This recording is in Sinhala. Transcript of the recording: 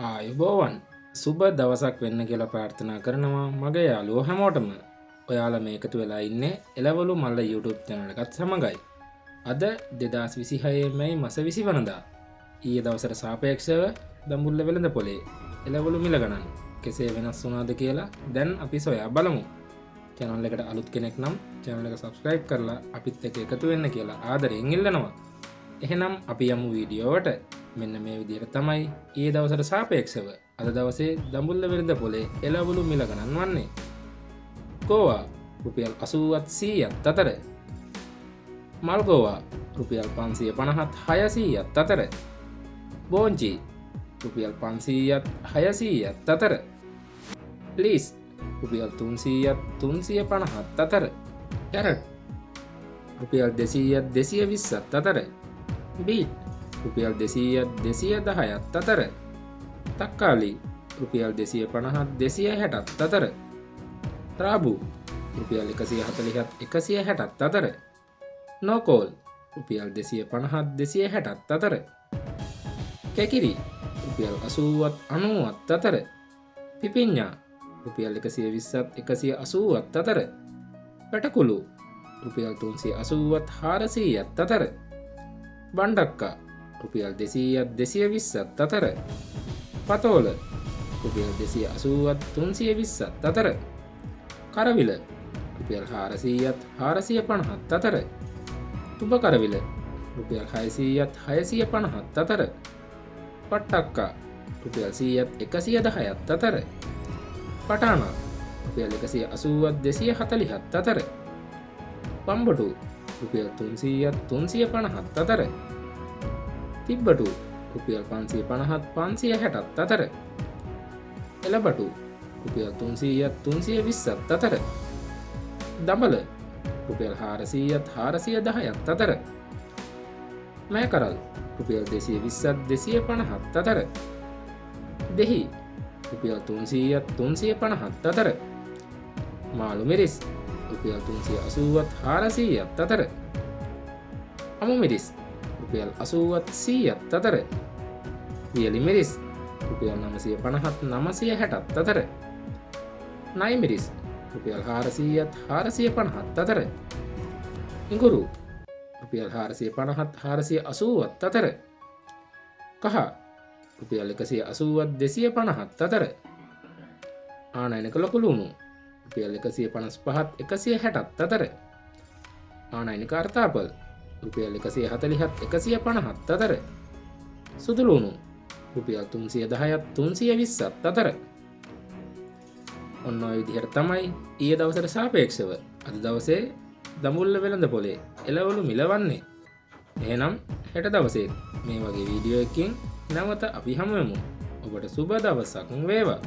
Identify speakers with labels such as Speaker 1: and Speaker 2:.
Speaker 1: ආයුබෝවන් සුබ දවසක් වෙන්න කියලා ප්‍රාර්ථනා කරනවා මගේ යාළුවෝ හැමෝටම. ඔයාලා මේ එකතු වෙලා ඉන්නේ එළවලු මල්ල YouTube channel එකත් සමගයි. අද 2026 මැයි මාස 20 වෙනිදා. ඊයේ දවසට සාපේක්ෂව දඹුල්ල වෙළඳ පොලේ එළවලු මිල ගණන් කෙසේ වෙනස් වුණාද කියලා දැන් අපි සොයා බලමු. channel එකට අලුත් කෙනෙක් නම් channel එක subscribe කරලා අපිත් එක්ක එකතු වෙන්න කියලා ආදරයෙන් ඉල්ලනවා. එහෙනම් අපි යමු වීඩියෝවට. මෙන්න මේ විදිහට තමයි ඊයේ දවසට සාපේක්ෂව අද දවසේ දඹුල්ල වෙළඳ පොලේ එළවලු මිල ගණන් වන්නේ. ගෝවා රුපියල් 80ත් 100ත් අතර. මල් ගෝවා රුපියල් 550ත් 600ත් අතර. බෝංචි රුපියල් 500ත් 600ත් අතර. ලීස් රුපියල් 300ත් 350ත් අතර. කැරට් රුපියල් 200ත් 220ත් අතර. බීට් රුපියල් 200ත් 210ත් අතර. තක්කාලි රුපියල් 250ත් 260ත් අතර. රාබු රුපියල් 140ත් 160ත් අතර. නෝකෝල් රුපියල් 250ත් 260ත් අතර. කැකිරි රුපියල් 80ත් 90ත් අතර. පිපිඤ්ඤා රුපියල් 120ත් 180ත් අතර. පැටකුළු රුපියල් 380ත් 400ත් අතර. බණ්ඩක්කා රුපියල් 200ත් 220ත් අතර. පතෝල රුපියල් 280ත් 320ත් අතර. කරවිල රුපියල් 400ත් 450ත් අතර. තුඹ කරවිල රුපියල් 600ත් 650ත් අතර. පට්ටක්කා රුපියල් 100ත් 110ත් අතර. පටානා රුපියල් 180ත් 240ත් අතර. පම්බටු රුපියල් 300ත් 350ත් අතර. තිබ්බටු රුපියල් 550ත් 560ත් අතර. එළබටු රුපියල් 300ත් 320ත් අතර. දඹල රුපියල් 400ත් 410ත් අතර. මෑකරල් රුපියල් 220ත් 250ත් අතර. දෙහි රුපියල් 300ත් 350ත් අතර. මාළු මිරිස් රුපියල් 380ත් 400ත් අතර. අමු මිරිස් රුපියල් 80ත් 100ත් අතර. වියලි මිරිස් රුපියල් 950ත් 960ත් අතර. නයි මිරිස් රුපියල් 400ත් 450ත් අතර. ඉඟුරු රුපියල් 450ත් 480ත් අතර. කහ රුපියල් 180ත් 250ත් අතර. ආනයනික ලොකු ලුණු රුපියල් 155ත් 160ත් අතර. ආනයනික අර්තාපල් රුපියල් 140ත් 150ත් අතර. සුදු ලුණු රුපියල් 310ත් 320ත් අතර. ඔන්න ඔය විදිහට තමයි ඊයේ දවසට සාපේක්ෂව අද දවසේ දඹුල්ල වෙළඳ පොලේ එළවලු මිලවන්නේ. එහෙනම් හෙට දවසේ මේ වගේ වීඩියෝ එකකින් නැවත අපි හමු වෙමු. ඔබට සුබ දවසක් වේවා.